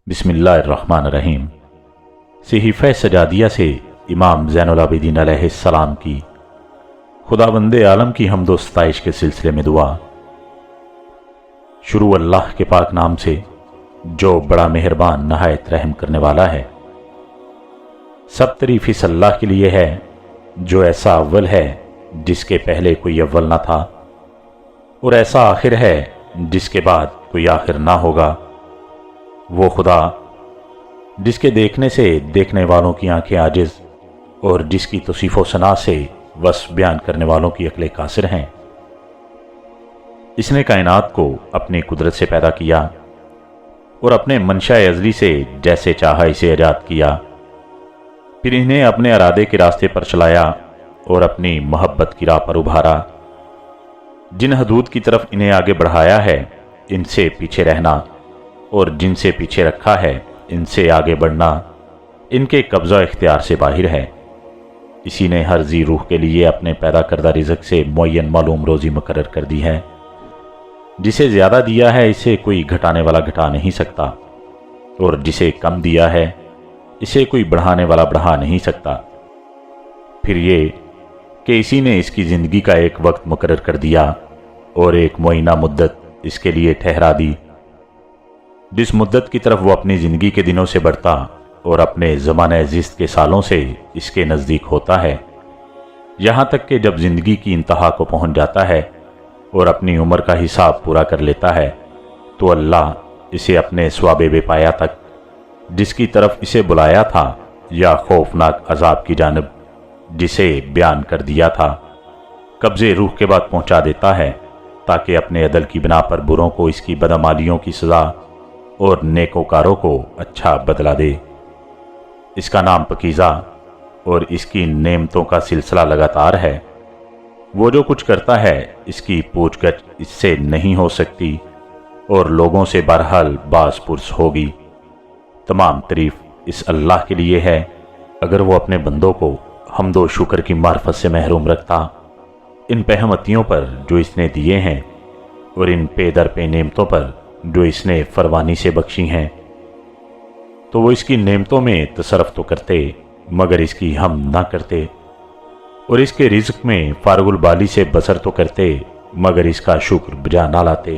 بسم اللہ الرحمن الرحیم۔ صحیفہ سجادیہ سے امام زین العابدین علیہ السلام کی خداوند عالم کی حمد و ستائش کے سلسلے میں دعا۔ شروع اللہ کے پاک نام سے جو بڑا مہربان نہایت رحم کرنے والا ہے۔ سب تعریف اس اللہ کے لیے ہے جو ایسا اول ہے جس کے پہلے کوئی اول نہ تھا، اور ایسا آخر ہے جس کے بعد کوئی آخر نہ ہوگا۔ وہ خدا جس کے دیکھنے سے دیکھنے والوں کی آنکھیں عاجز اور جس کی توصیف و ثنا سے وصف بیان کرنے والوں کی عقلیں قاصر ہیں۔ اس نے کائنات کو اپنی قدرت سے پیدا کیا اور اپنے منشاء ازلی سے جیسے چاہا اسے ایجاد کیا، پھر انہیں اپنے ارادے کے راستے پر چلایا اور اپنی محبت کی راہ پر ابھارا۔ جن حدود کی طرف انہیں آگے بڑھایا ہے ان سے پیچھے رہنا، اور جن سے پیچھے رکھا ہے ان سے آگے بڑھنا ان کے قبضہ اختیار سے باہر ہے۔ اسی نے ہر ذی روح کے لیے اپنے پیدا کردہ رزق سے معین معلوم روزی مقرر کر دی ہے۔ جسے زیادہ دیا ہے اسے کوئی گھٹانے والا گھٹا نہیں سکتا، اور جسے کم دیا ہے اسے کوئی بڑھانے والا بڑھا نہیں سکتا۔ پھر یہ کہ اسی نے اس کی زندگی کا ایک وقت مقرر کر دیا اور ایک معینہ مدت اس کے لیے ٹھہرا دی، جس مدت کی طرف وہ اپنی زندگی کے دنوں سے بڑھتا اور اپنے زمانہ زست کے سالوں سے اس کے نزدیک ہوتا ہے، یہاں تک کہ جب زندگی کی انتہا کو پہنچ جاتا ہے اور اپنی عمر کا حساب پورا کر لیتا ہے تو اللہ اسے اپنے ثواب بے پایا تک جس کی طرف اسے بلایا تھا یا خوفناک عذاب کی جانب جسے بیان کر دیا تھا قبضے روح کے بعد پہنچا دیتا ہے، تاکہ اپنے عدل کی بنا پر بروں کو اس کی بدعمالیوں کی سزا اور نیکوکاروں کو اچھا بدلہ دے۔ اس کا نام پاکیزہ اور اس کی نعمتوں کا سلسلہ لگاتار ہے۔ وہ جو کچھ کرتا ہے اس کی پوچھ گچھ اس سے نہیں ہو سکتی اور لوگوں سے بہرحال باز پرس ہوگی۔ تمام تعریف اس اللہ کے لیے ہے۔ اگر وہ اپنے بندوں کو حمد و شکر کی معرفت سے محروم رکھتا، ان پہمتیوں پر جو اس نے دیے ہیں اور ان پے در پے نعمتوں پر جو اس نے فروانی سے بخشی ہیں، تو وہ اس کی نعمتوں میں تصرف تو کرتے مگر اس کی حمد نہ کرتے، اور اس کے رزق میں فارغ البالی سے بسر تو کرتے مگر اس کا شکر بجا نہ لاتے،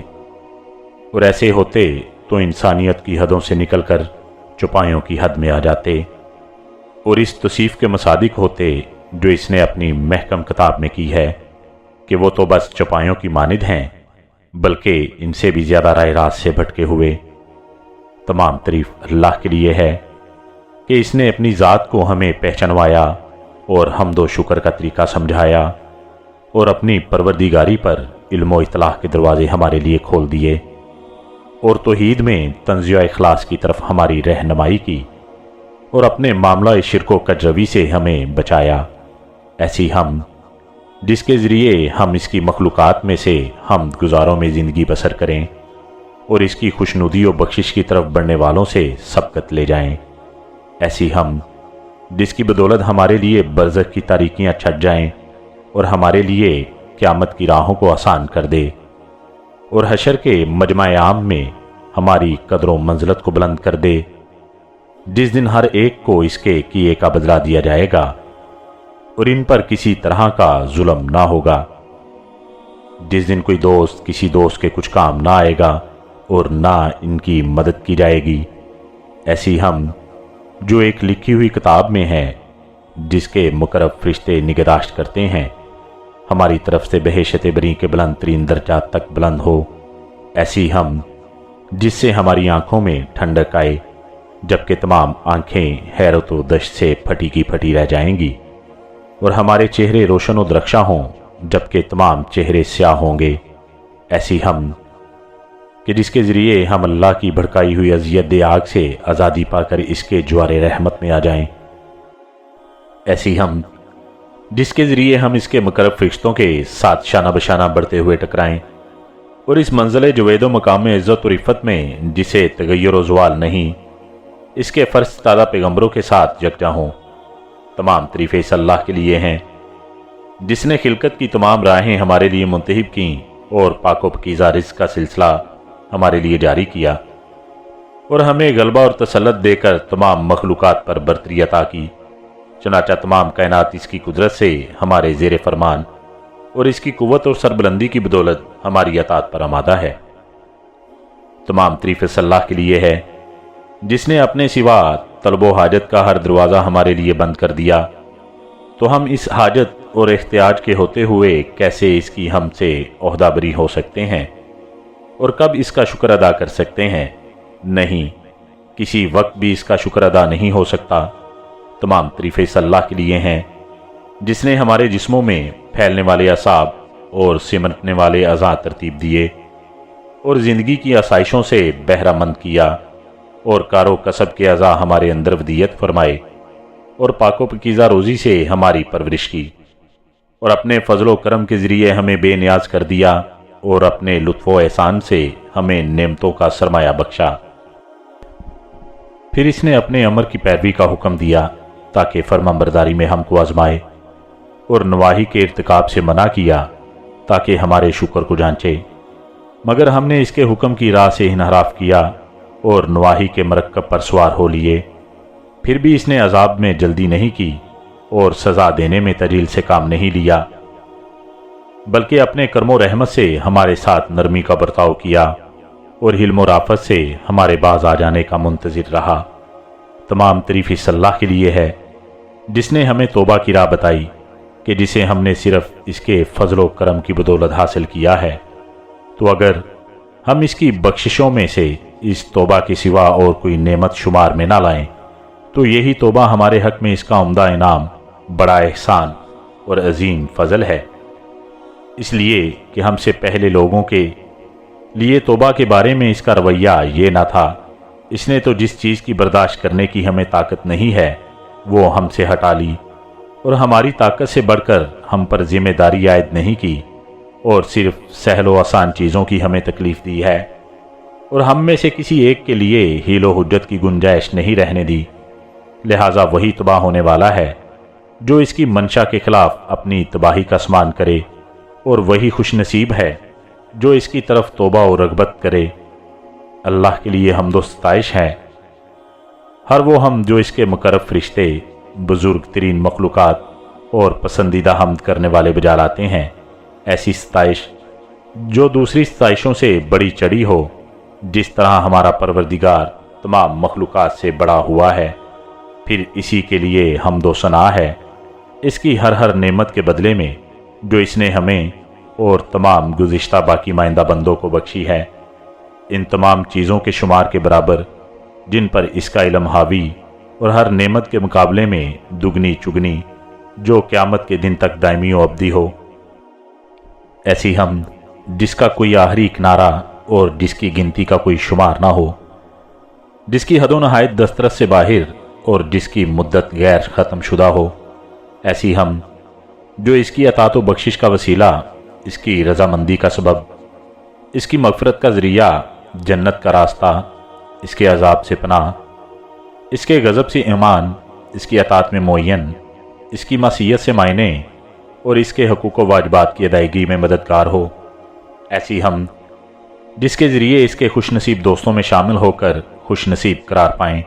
اور ایسے ہوتے تو انسانیت کی حدوں سے نکل کر چپایوں کی حد میں آ جاتے، اور اس توصیف کے مصادق ہوتے جو اس نے اپنی محکم کتاب میں کی ہے کہ وہ تو بس چپایوں کی مانند ہیں بلکہ ان سے بھی زیادہ راہ راست سے بھٹکے ہوئے۔ تمام تعریف اللہ کے لیے ہے کہ اس نے اپنی ذات کو ہمیں پہچانوایا اور حمد و شکر کا طریقہ سمجھایا، اور اپنی پروردگاری پر علم و اطلاع کے دروازے ہمارے لیے کھول دیے، اور توحید میں تنزیہ اخلاص کی طرف ہماری رہنمائی کی، اور اپنے معاملہ شرک و کجروی سے ہمیں بچایا۔ ایسی ہم جس کے ذریعے ہم اس کی مخلوقات میں سے حمد گزاروں میں زندگی بسر کریں اور اس کی خوشنودی و بخشش کی طرف بڑھنے والوں سے سبقت لے جائیں۔ ایسی ہم جس کی بدولت ہمارے لیے برزخ کی تاریکیاں چھٹ جائیں اور ہمارے لیے قیامت کی راہوں کو آسان کر دے، اور حشر کے مجمع عام میں ہماری قدر و منزلت کو بلند کر دے، جس دن ہر ایک کو اس کے کیے کا بدلہ دیا جائے گا اور ان پر کسی طرح کا ظلم نہ ہوگا، جس دن کوئی دوست کسی دوست کے کچھ کام نہ آئے گا اور نہ ان کی مدد کی جائے گی۔ ایسی ہم جو ایک لکھی ہوئی کتاب میں ہے جس کے مقرب فرشتے نگہداشت کرتے ہیں، ہماری طرف سے بحیثیت بری کے بلند ترین درجات تک بلند ہو۔ ایسی ہم جس سے ہماری آنکھوں میں ٹھنڈک آئے جبکہ تمام آنکھیں حیرت و دشت سے پھٹی کی پھٹی رہ جائیں گی، اور ہمارے چہرے روشن و درخشاں ہوں جبکہ تمام چہرے سیاہ ہوں گے۔ ایسی ہم کہ جس کے ذریعے ہم اللہ کی بھڑکائی ہوئی اذیت دہ آگ سے آزادی پا کر اس کے جوار رحمت میں آ جائیں۔ ایسی ہم جس کے ذریعے ہم اس کے مقرب فرشتوں کے ساتھ شانہ بشانہ بڑھتے ہوئے ٹکرائیں، اور اس منزل جوید و مقام عزت و رفت میں جسے تغیر و زوال نہیں، اس کے فرض تازہ پیغمبروں کے ساتھ یکجا ہوں۔ تمام تعریف اس اللہ کے لیے ہیں جس نے خلقت کی تمام راہیں ہمارے لیے منتخب کیں اور پاک و پاکیزہ رزق کا سلسلہ ہمارے لیے جاری کیا، اور ہمیں غلبہ اور تسلط دے کر تمام مخلوقات پر برتری عطا کی۔ چنانچہ تمام کائنات اس کی قدرت سے ہمارے زیر فرمان اور اس کی قوت اور سربلندی کی بدولت ہماری اطاعت پر آمادہ ہے۔ تمام تعریف اللہ کے لیے ہے جس نے اپنے سوا طلب و حاجت کا ہر دروازہ ہمارے لیے بند کر دیا، تو ہم اس حاجت اور احتیاج کے ہوتے ہوئے کیسے اس کی ہم سے عہدہ بری ہو سکتے ہیں، اور کب اس کا شکر ادا کر سکتے ہیں؟ نہیں، کسی وقت بھی اس کا شکر ادا نہیں ہو سکتا۔ تمام تعریفیں اس اللہ کے لیے ہیں جس نے ہمارے جسموں میں پھیلنے والے اعصاب اور سمٹنے والے اعضاء ترتیب دیے، اور زندگی کی آسائشوں سے بہرہ مند کیا، اور کار و کسب کے اعضاء ہمارے اندر ودیت فرمائے، اور پاک و پکیزہ روزی سے ہماری پرورش کی، اور اپنے فضل و کرم کے ذریعے ہمیں بے نیاز کر دیا، اور اپنے لطف و احسان سے ہمیں نعمتوں کا سرمایہ بخشا۔ پھر اس نے اپنے امر کی پیروی کا حکم دیا تاکہ فرمانبرداری میں ہم کو آزمائے، اور نواہی کے ارتکاب سے منع کیا تاکہ ہمارے شکر کو جانچے، مگر ہم نے اس کے حکم کی راہ سے انحراف کیا اور نواہی کے مرکب پر سوار ہو لیے۔ پھر بھی اس نے عذاب میں جلدی نہیں کی اور سزا دینے میں تجیل سے کام نہیں لیا، بلکہ اپنے کرم و رحمت سے ہمارے ساتھ نرمی کا برتاؤ کیا، اور حلم و رافت سے ہمارے باز آ جانے کا منتظر رہا۔ تمام تعریف اس اللہ کے لیے ہے جس نے ہمیں توبہ کی راہ بتائی کہ جسے ہم نے صرف اس کے فضل و کرم کی بدولت حاصل کیا ہے، تو اگر ہم اس کی بخششوں میں سے اس توبہ کے سوا اور کوئی نعمت شمار میں نہ لائیں، تو یہی توبہ ہمارے حق میں اس کا عمدہ انعام، بڑا احسان اور عظیم فضل ہے۔ اس لیے کہ ہم سے پہلے لوگوں کے لیے توبہ کے بارے میں اس کا رویہ یہ نہ تھا، اس نے تو جس چیز کی برداشت کرنے کی ہمیں طاقت نہیں ہے وہ ہم سے ہٹا لی، اور ہماری طاقت سے بڑھ کر ہم پر ذمہ داری عائد نہیں کی، اور صرف سہل و آسان چیزوں کی ہمیں تکلیف دی ہے، اور ہم میں سے کسی ایک کے لیے حیل و حجت کی گنجائش نہیں رہنے دی۔ لہٰذا وہی تباہ ہونے والا ہے جو اس کی منشا کے خلاف اپنی تباہی کا سمان کرے، اور وہی خوش نصیب ہے جو اس کی طرف توبہ و رغبت کرے۔ اللہ کے لیے حمد و ستائش ہے، ہر وہ ہم جو اس کے مقرب فرشتے، بزرگ ترین مخلوقات اور پسندیدہ حمد کرنے والے بجا لاتے ہیں، ایسی ستائش جو دوسری ستائشوں سے بڑی چڑھی ہو، جس طرح ہمارا پروردگار تمام مخلوقات سے بڑا ہوا ہے۔ پھر اسی کے لیے حمد و ثنا ہے، اس کی ہر نعمت کے بدلے میں جو اس نے ہمیں اور تمام گزشتہ باقی مائندہ بندوں کو بخشی ہے، ان تمام چیزوں کے شمار کے برابر جن پر اس کا علم حاوی، اور ہر نعمت کے مقابلے میں دگنی چگنی جو قیامت کے دن تک دائمی و ابدی ہو۔ ایسی ہم جس کا کوئی آخری کنارہ اور جس کی گنتی کا کوئی شمار نہ ہو، جس کی حد و نہایت دسترس سے باہر اور جس کی مدت غیر ختم شدہ ہو۔ ایسی ہم جو اس کی عطات و بخشش کا وسیلہ، اس کی رضامندی کا سبب، اس کی مغفرت کا ذریعہ، جنت کا راستہ، اس کے عذاب سے پناہ، اس کے غضب سے ایمان، اس کی اطاعت میں معین، اس کی معصیت سے مائنے، اور اس کے حقوق و واجبات کی ادائیگی میں مددگار ہو۔ ایسی ہم جس کے ذریعے اس کے خوش نصیب دوستوں میں شامل ہو کر خوش نصیب قرار پائیں،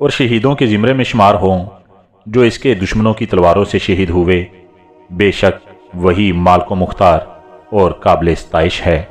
اور شہیدوں کے زمرے میں شمار ہوں جو اس کے دشمنوں کی تلواروں سے شہید ہوئے۔ بے شک وہی مالک و مختار اور قابل ستائش ہے۔